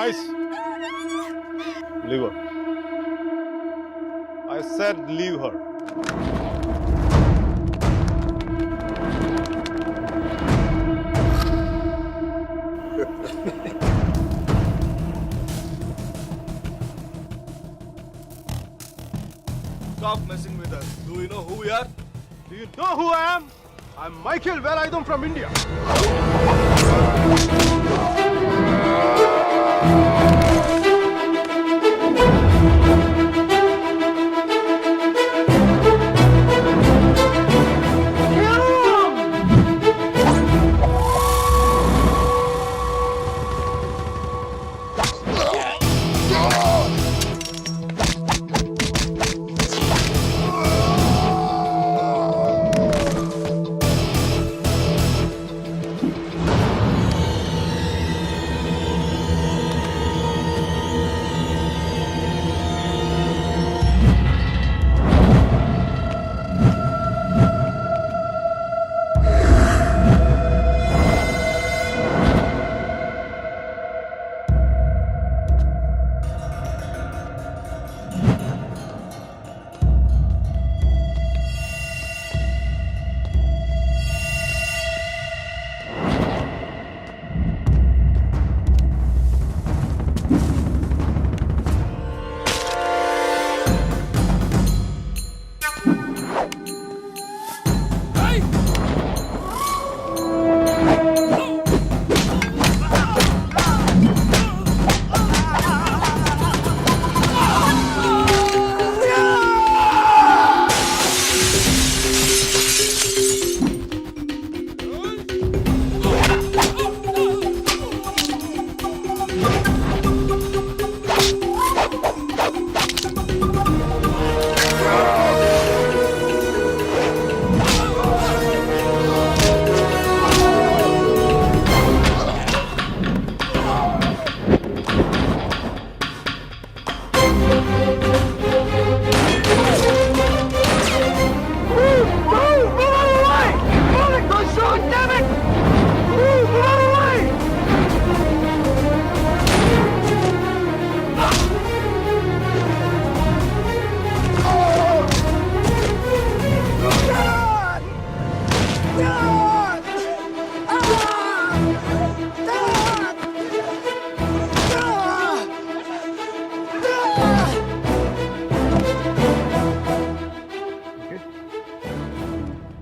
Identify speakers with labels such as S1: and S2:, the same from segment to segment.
S1: Guys, leave her. I said leave her.
S2: Stop messing with us. Do you know who we are?
S1: Do you know who I am? I'm Michael Velayudham from India.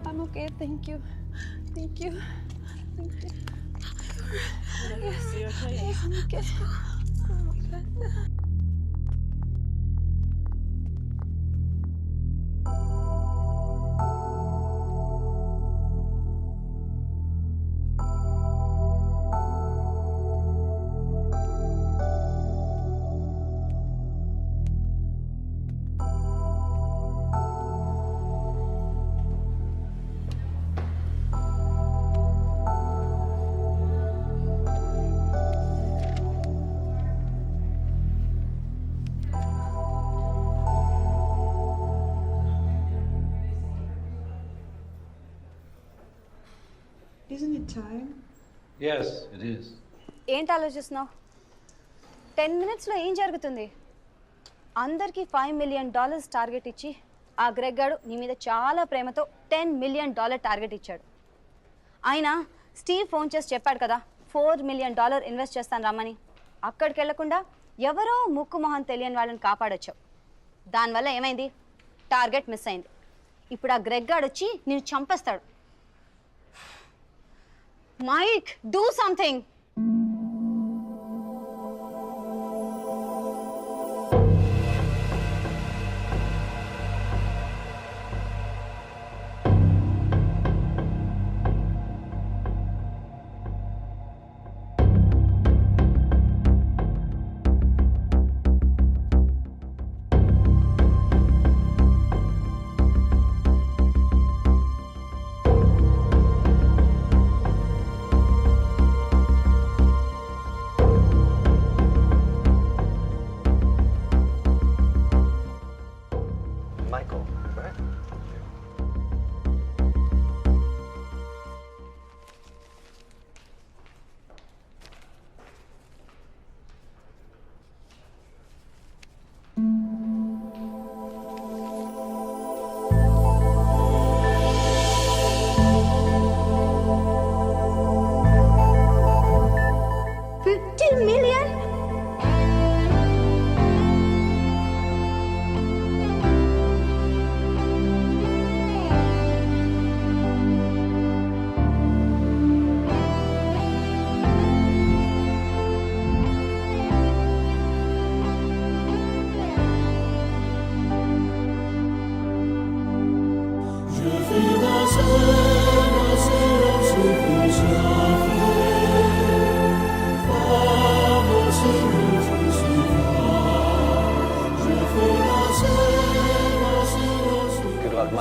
S3: I'm okay. Thank you. Thank you. Thank you. Yes. Yes, I'm okay. Oh my God.
S4: Isn't it time?
S5: Yes, it is.
S3: ఏంటి ఆలోచిస్తున్నావు? 10 minutesలో ఏం జరుగుతుంది? అందరికీ $5 million target ఇచ్చి ఆ Greg గాడు నీ మీద చాలా ప్రేమతో $10 million టార్గెట్ ఇచ్చాడు. ఆయన స్టీవ్ ఫోన్ చేసి చెప్పాడు కదా $4 million ఇన్వెస్ట్ చేస్తాను రమ్మని. అక్కడికి వెళ్లకుండా ఎవరో ముక్కు మొహం తెలియని వాళ్ళని కాపాడొచ్చావు. దానివల్ల ఏమైంది? టార్గెట్ మిస్ అయింది. ఇప్పుడు ఆ గ్రెగ్ గాడు వచ్చి నిన్ను చంపేస్తాడు. Mike, do something!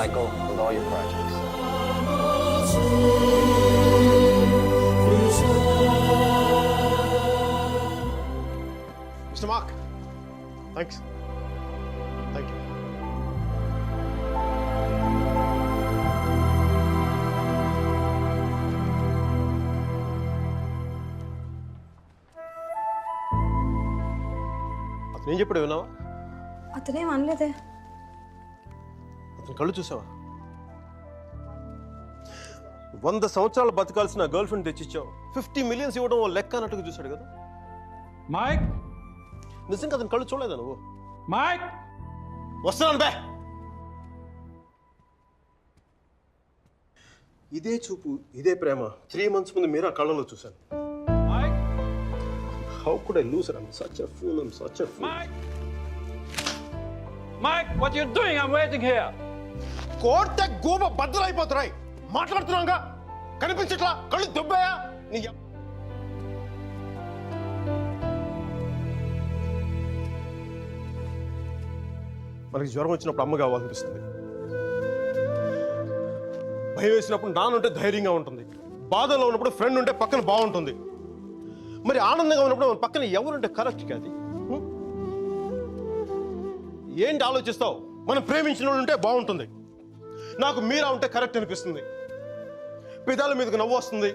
S6: Michael, with all your projects.
S1: Mr. Mark, thanks. Thank you. అతను ఏం చెప్పాడు విన్నావా?
S4: అతనేం అనలేదే.
S1: అతని కళ్ళు చూసావా? 100 సంవత్సరాలు బతకాల్సిన గర్ల్ ఫ్రెండ్ తెచ్చిచ్చావు. 50 million ఇవ్వడం లెక్క అన్నట్టుగా చూశాడు కదా.
S5: Mike?
S1: నిజంగా అతని కళ్ళు చూడలేదా నువ్వు?
S5: Mike?
S1: వస్తున్నాను బే. ఇదే చూపు, ఇదే ప్రేమ 3 months ముందు మీరు ఆ కళ్ళలో చూశాను.
S5: Mike?
S1: How could I lose her? I'm such a fool. I'm such a fool.
S5: Mike? Mike, what are you doing? I'm waiting here.
S1: కోర్త గోబ బద్దలైపోతున్నాయి. మాట్లాడుతున్నాగా కనిపించట్లా? కళ్ళు దుబ్బాయా? నీ మనకి జ్వరం వచ్చినప్పుడు అమ్మ కావాలనిపిస్తుంది. భయం వేసినప్పుడు నాన్నుంటే ధైర్యంగా ఉంటుంది. బాధలో ఉన్నప్పుడు ఫ్రెండ్ ఉంటే పక్కన బాగుంటుంది. మరి ఆనందంగా ఉన్నప్పుడు మన పక్కన ఎవరుంటే కరెక్ట్ కాదు. ఏంటి ఆలోచిస్తావు? మనం ప్రేమించిన వాళ్ళు ఉంటే బాగుంటుంది. నాకు మీరా ఉంటే కరెక్ట్ అనిపిస్తుంది. పెదాల మీదకు నవ్వు వస్తుంది,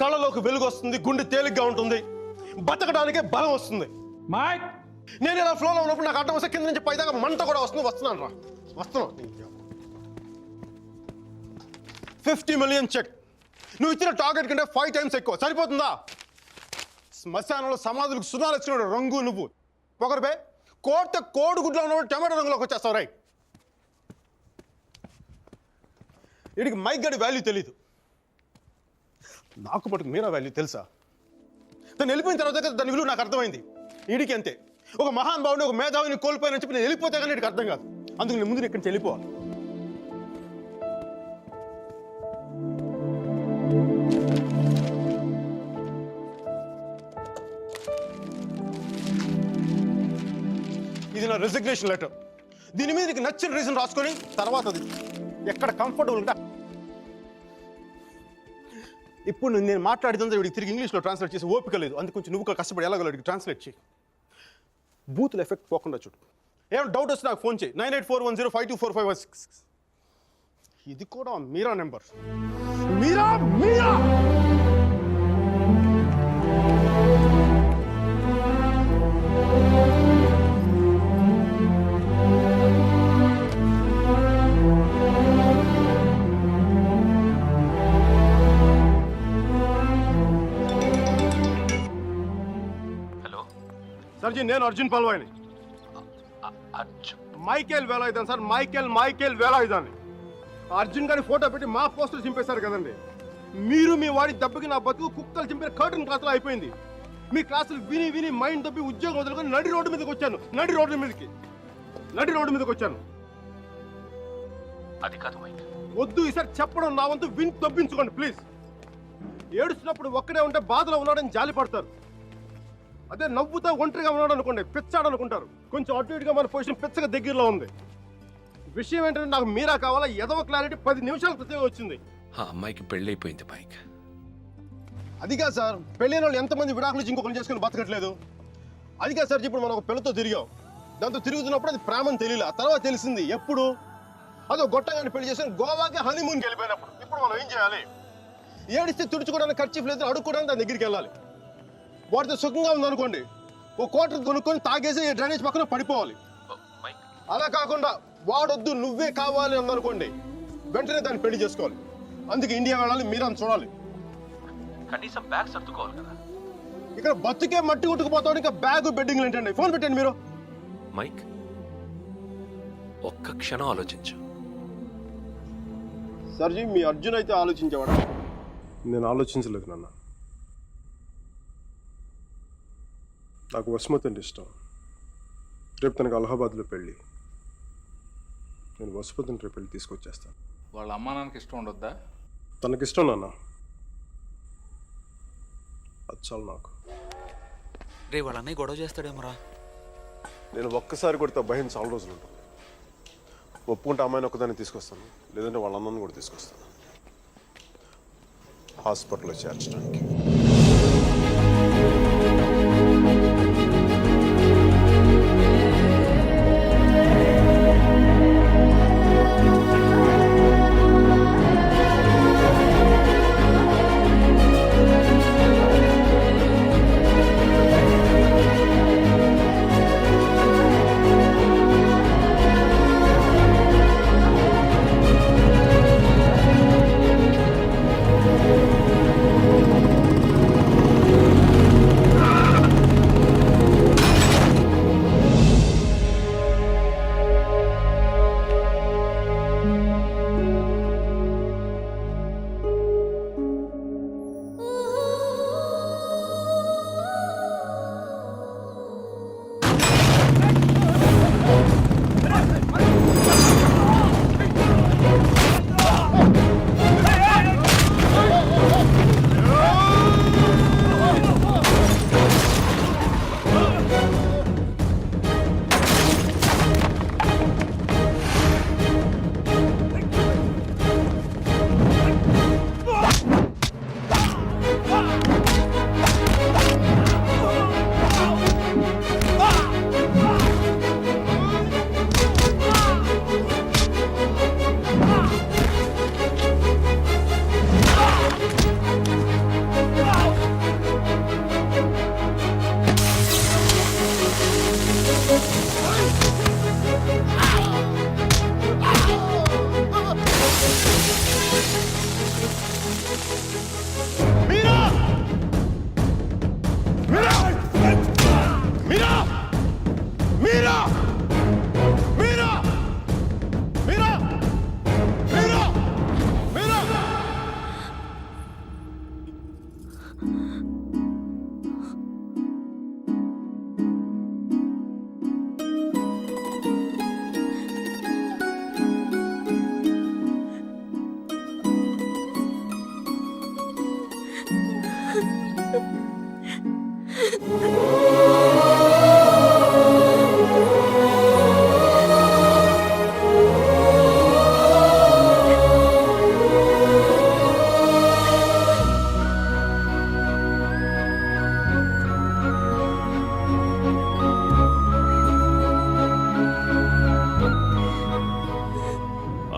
S1: కళ్ళలోకి వెలుగు వస్తుంది, గుండె తేలిగ్గా ఉంటుంది, బతకడానికే బలం వస్తుంది.
S5: Mike?
S1: నేను ఇలా ఫ్లోలో ఉన్నప్పుడు నాకు అడ్డం వస్తే కింద నుంచి పైదాకా మంట కూడా వస్తుంది. వస్తున్నాను రా, వస్తున్నాను. 50 million చెక్. నువ్వు ఇచ్చిన టార్గెట్ కంటే 5 times ఎక్కువ. సరిపోతుందా? శ్మశానంలో సమాధులకు సున్నాలు వచ్చినాడు రంగు నువ్వు. పొగరబే కోట కోడిగుడ్లో ఉన్నవాడు టమాటో రంగులోకి వచ్చేస్తావు. రై వీడికి మైక్ గడి వాల్యూ తెలీదు. నాకు పట్టుకు మీరా వాల్యూ తెలుసా? తను వెళ్ళిపోయిన తర్వాత దాని విలువ నాకు అర్థమైంది. వీడికి అంతే. ఒక మహాన్ భావుని, ఒక మేధావిని కోల్పోయినని చెప్పి నేను వెళ్ళిపోతే కానీ వీడికి అర్థం కాదు. అందుకు నేను ముందు ఇక్కడి నుంచి వెళ్ళిపోవాలి. ఇది నా రెసిగ్నేషన్ లెటర్. దీని మీద నీకు నచ్చిన రీజన్ రాసుకొని తర్వాత అది ఎక్కడ కంఫర్టబుల్గా. ఇప్పుడు నేను మాట్లాడితే వీడికి తిరిగి ఇంగ్లీష్లో ట్రాన్స్లేట్ చేసి ఓపిక లేదు. అందుకు కొంచెం నువ్వు కష్టపడి ఎలాగలడికి ట్రాన్స్లేట్ చేయి. బూతుల ఎఫెక్ట్ పోకుండా చూడు. ఏమైనా డౌట్ వస్తే నాకు ఫోన్ చేయి. 9841052456. ఇది కూడా మీరా నెంబర్. మీరా మీరా సర్జీ, నేను అర్జున్ పల్వాయిని. Michael Velayudhan sir. Michael Velayudhan. Arjun గారి ఫోటో పెట్టి మా పోస్టర్ చింపేశారు కదండి. మీరు మీ వాడి దెబ్బకి నా బతుకు కుక్కలు చింపిన కర్టన్ క్లాసులో అయిపోయింది. మీ క్లాసులు విని విని మైండ్ దబ్బి ఉద్యోగం వదులుకొని నడి రోడ్డు మీదకి వచ్చాను. నడి రోడ్డు మీదకి వచ్చాను.
S7: అది కాదు మైక్.
S1: వద్దు, ఈసారి చెప్పడం నా వంతు. విని తప్పించుకోండి ప్లీజ్. ఏడుస్తున్నప్పుడు ఒక్కడే ఉంటే బాధలో ఉన్నాడని జాలి పడతారు. అదే నవ్వుతా ఒంటరిగా ఉన్నాడు అనుకోండి, పిచ్చాడు అనుకుంటారు. కొంచెం అటు ఇటుగా మన పొజిషన్ పిచ్చగా దగ్గరలో ఉంది. విషయం ఏంటంటే నాకు మీరా కావాలా? ఎదవ క్లారిటీ 10 నిమిషాల క్రితం వచ్చింది.
S7: ఆ అమ్మాయికి పెళ్ళైపోయింది మైక్.
S1: అదిగా సార్, పెళ్ళైన వాళ్ళు ఎంతమంది విడాకులు ఇచ్చి ఇంకొకరు చేసుకుని బతకట్లేదు. అదిగా సార్, ఇప్పుడు మనం ఒక పిల్లతో తిరిగాం. దాంతో తిరుగుతున్నప్పుడు అది ప్రేమని తెలియలే. ఆ తర్వాత తెలిసింది. ఎప్పుడు? అదో గొట్టగాని పెళ్లి చేసుకుని గోవాకి హనీమూన్కి వెళ్ళిపోయినప్పుడు. ఇప్పుడు మనం ఏం చేయాలి? ఏడిస్తే తుడుచుకోవడానికి ఖర్చు లేదు, అడుక్కోవడానికి దాని దగ్గరికి వెళ్ళాలి. వాటితో సుఖంగా ఉందనుకోండి, ఓ కోటర్ కొనుక్కొని తాగేసి డ్రైనేజ్ పక్కన పడిపోవాలి. అలా కాకుండా వాడొద్దు నువ్వే కావాలి అందనుకోండి, వెంటనే దాన్ని పెళ్లి చేసుకోవాలి. అందుకే ఇండియా వెళ్ళాలి, మీరని చూడాలి.
S7: కనీసం బ్యాగ్ సర్దుకోవాలి కదా.
S1: ఇక్కడ బతుకే మట్టి కొట్టుకుపోతాడు, ఇంకా బ్యాగ్ బెడ్డింగ్ ఏంటండి? ఫోన్ పెట్టండి మీరు.
S7: మైక్, ఒక్క క్షణం ఆలోచించు.
S1: సర్జీ, మీ అర్జున్ అయితే ఆలోచించేవాడు. నేను ఆలోచించలేదు నాన్న. నాకు వసుమతి అంటే ఇష్టం. రేపు తనకు అలహాబాద్లో పెళ్ళి. నేను వసుమతిని రేపు పెళ్ళి తీసుకొచ్చేస్తాను.
S8: వాళ్ళ అమ్మా నాన్నకి ఇష్టం ఉండొద్దా?
S1: తనకిష్టం నాన్న. అది చాలు నాకు.
S9: రే వాళ్ళ అన్నయ్య గొడవ చేస్తాడేమోరా.
S1: నేను ఒక్కసారి కొడితే భయం చాలా రోజులు ఉంటుంది. ఒప్పుకుంటే అమ్మాయిని ఒక్కదాన్ని తీసుకొస్తాను, లేదంటే వాళ్ళ అన్నని కూడా తీసుకొస్తాను హాస్పిటల్లో చేర్చడానికి.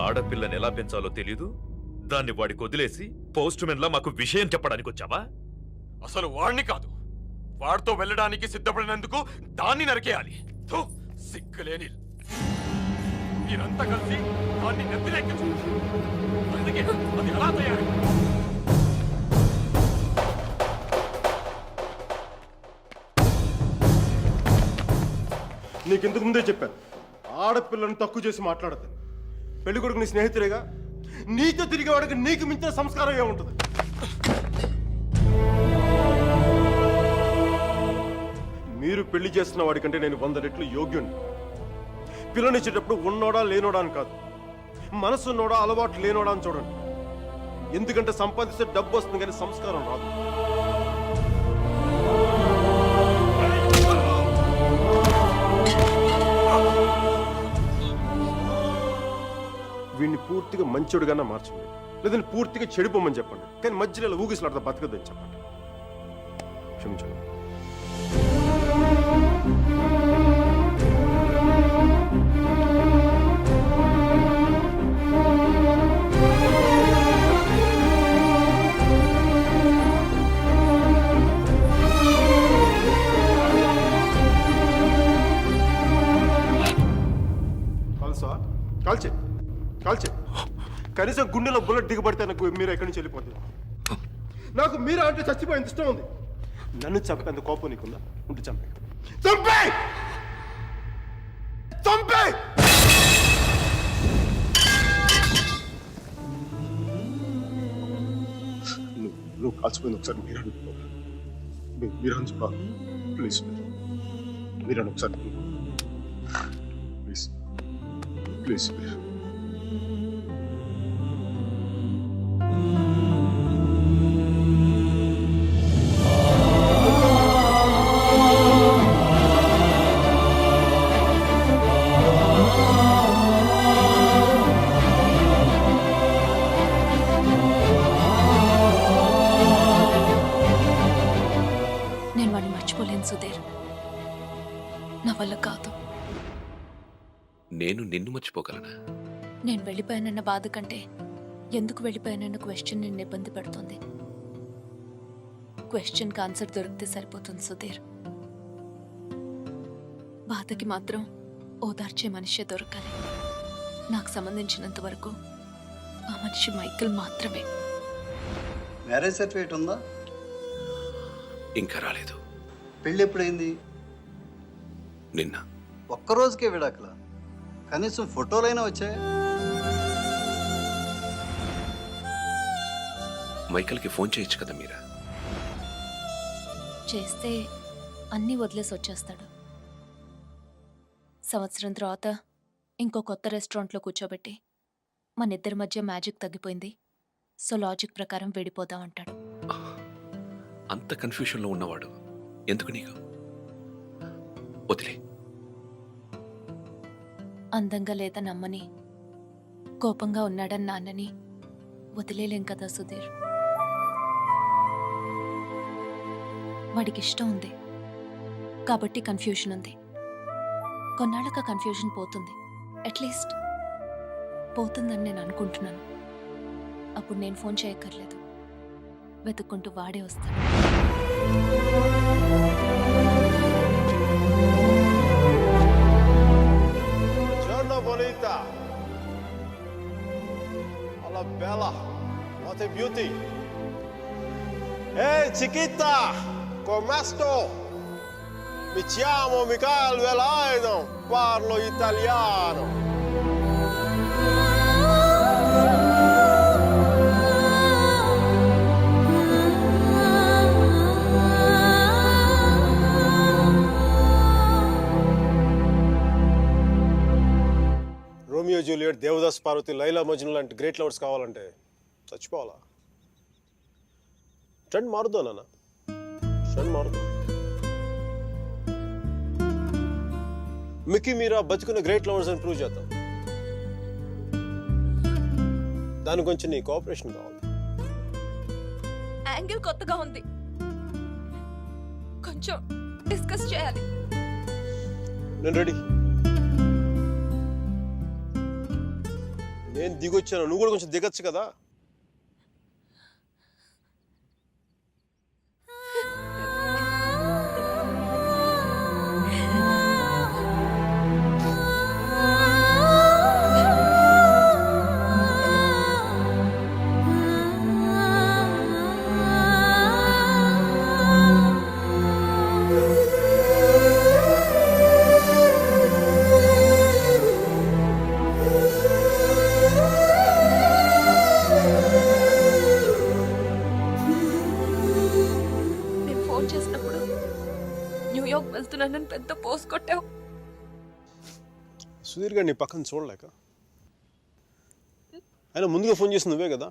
S6: ఆడపిల్లని ఎలా పెంచాలో తెలీదు, దాన్ని వాడికి వదిలేసి పోస్ట్ మెన్ లా మాకు విషయం చెప్పడానికి వచ్చావా? అసలు వాడిని కాదు, వాడితో వెళ్ళడానికి సిద్ధపడినందుకు దాన్ని నరికేయాలి. థు, సిగ్గులేని మీరంతా కలిసి దాన్ని నెత్తిలెక్కించు. అందుకే అది ఎలా తయారు?
S1: నీకెందుకు ముందే చెప్పాను, ఆడపిల్లని తక్కువ చేసి మాట్లాడద్దు. పెళ్లి కొడుకు నీ స్నేహితురేగా, నీతో తిరిగే వాడికి నీకు మించిన సంస్కారం ఏముంటుంది? మీరు పెళ్లి చేస్తున్న వాడికంటే నేను 100 రెట్లు యోగ్యుణ్ణి. పిల్లనిచ్చేటప్పుడు ఉన్నోడా లేనోడా అని కాదు, మనసున్నోడా అలవాటు లేనోడా అని చూడండి. ఎందుకంటే సంపాదిస్తే డబ్బు వస్తుంది కానీ సంస్కారం రాదు. వీడిని పూర్తిగా మంచోడుగానే మార్చండి, లేదంటే పూర్తిగా చెడిపోమని చెప్పండి. కానీ మధ్యలో ఊగిసలాడతా బతకద్దని చెప్పండి. క్షమించండి. కాల్సా? కాల్చే కాల్చే. కనీసం గుండెలో బుల్లెట్ దిగబడితే నాకు మీరు ఎక్కడి నుంచి వెళ్ళిపోతుంది. నాకు మీరు అంటే చచ్చిపోయేంత ఇష్టం ఉంది. నన్ను చంపేంత కోపం నీకుందా? ఉంటే చంపే చంపే చంపే. నువ్వు కాల్చిపోయింది ఒకసారి మీరు మీరు అని చెప్పాలి. ప్లీజ్ మీరు అని ఒకసారి ప్లీజ్ ప్లీజ్ మీరు.
S7: నేను నిన్ను మర్చిపోగలనా?
S10: నేను వెళ్ళిపోయానన్న బాధ కంటే ఎందుకు వెళ్ళిపోయానన్న క్వశ్చన్ నిన్ను ఇబ్బంది పెడుతుంది. క్వశ్చన్కి ఆన్సర్ దొరికితే సరిపోతుంది సుధీర్. బాధకి మాత్రం ఓదార్చే మనిషే దొరకాలి. నాకు సంబంధించినంత వరకు ఆ మనిషి మైకిల్ మాత్రమే.
S11: మ్యారేజ్ సర్టిఫికేట్ ఉందా?
S7: ఇంకా రాలేదు.
S11: పెళ్ళి ఎప్పుడైంది?
S7: నిన్న.
S11: ఒక్కరోజుకే విడాకులా? కనీసం ఫోటోలైనా వచ్చాయి?
S7: మైకల్కి ఫోన్ చేయొచ్చు కదా మీరా?
S10: చేస్తే అన్నీ వదిలేసి వచ్చేస్తాడు. సంవత్సరం తర్వాత ఇంకో కొత్త రెస్టారెంట్లో కూర్చోబెట్టి మన ఇద్దరి మధ్య మ్యాజిక్ తగ్గిపోయింది, సో లాజిక్ ప్రకారం విడిపోదాం అంటాడు.
S7: అంత కన్ఫ్యూషన్లో ఉన్నవాడు ఎందుకు నీకు? వదిలే.
S10: అందంగా లేదని అమ్మని, కోపంగా ఉన్నాడని నాన్నని వదిలేలేం కదా సుధీర్. వాడికి ఇష్టం ఉంది కాబట్టి కన్ఫ్యూషన్ ఉంది. కొన్నాళ్ళక కన్ఫ్యూషన్ పోతుంది, అట్లీస్ట్ పోతుందని నేను అనుకుంటున్నాను. అప్పుడు నేను ఫోన్ చేయక్కర్లేదు, వెతుక్కుంటూ వాడే వస్తాడు.
S1: Giorno bonita. Alla bella. What a beauty. Ehi, chiquita. Come sto? Mi chiamo Michael Velaino. Parlo italiano. Romeo Juliet, Devdas Parvati, Laila Majnu లాంటి గ్రేట్ లవర్స్ కావాలంటే చచ్చిపోవాలా? ట్రెండ్ మారుద్దా నాన్న, ట్రెండ్ మారుద్దాం. మిక్కీ మీరా బతుకున్న గ్రేట్ లవర్స్ అని ప్రూవ్ చేద్దాం. దాని గురించి నీ కోఆపరేషన్ కావాలి.
S10: యాంగిల్ కొత్తగా ఉంది, కొంచెం డిస్కస్ చేయాలి.
S1: నేను రెడీ. నేను దిగొచ్చాను, నువ్వు కూడా కొంచెం దిగచ్చు కదా.
S10: న్యూయార్క్ వెళ్తున్నానని పెద్ద పోస్ట్ కొట్టావు.
S1: సుధీర్ గారు నీ పక్కన చూడలేక, ఆయన ముందుగా ఫోన్ చేసి నువ్వే కదా.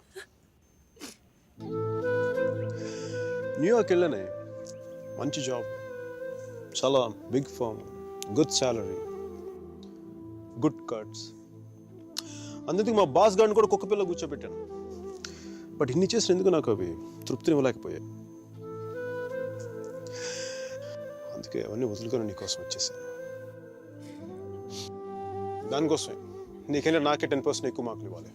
S1: న్యూయార్క్ వెళ్ళానే, మంచి జాబ్, చాలా big firm, good salary, good cuts. అందుకే మా బాస్ గారిని కూడా కుక్క పిల్ల కూర్చోబెట్టాను. బట్ ఇన్ని చేసిన ఎందుకు నాకు అవి తృప్తిని ఇవ్వలేకపోయాయి. అందుకే అవన్నీ వదులుకొని నీకోసం వచ్చేసాను. దానికోసమే నీకైనా నాకే 10% ఎక్కువ మార్కులు ఇవ్వాలి.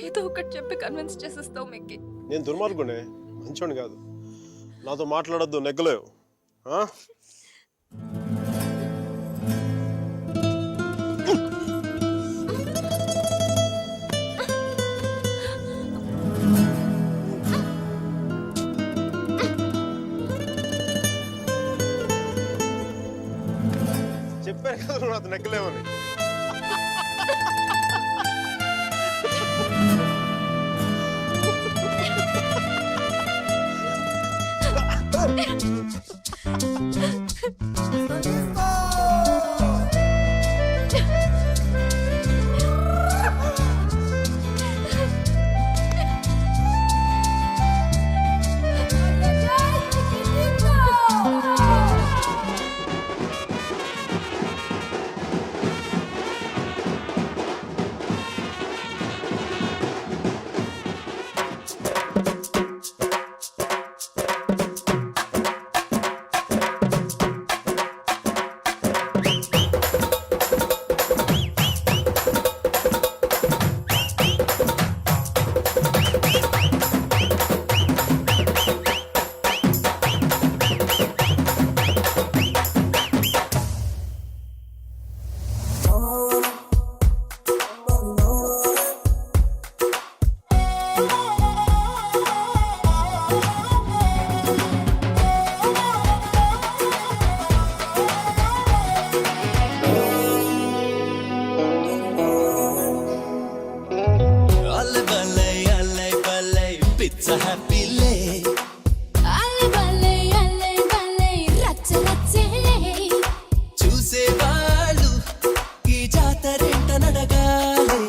S10: ఏదో ఒకటి చెప్పి కన్విన్స్ చేసేస్తావు మిక్కీ.
S1: నేను దుర్మార్గునే, మంచోని కాదు. నాతో మాట్లాడొద్దు, నెగ్గలేవు. చెప్పాను కదా నువ్వు నాతో నెగ్గలేవని.
S12: ఇట్స్ హ్యాపీలే చూసేవాళ్ళు ఈ జాతరేంట నడగాలి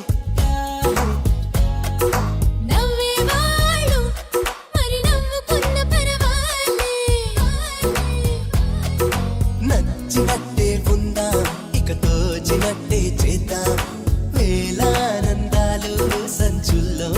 S12: నచ్చినట్టే ఉందాం ఇక తోచినట్టే చేద్దాం వేలానందాలు సంచుల్లో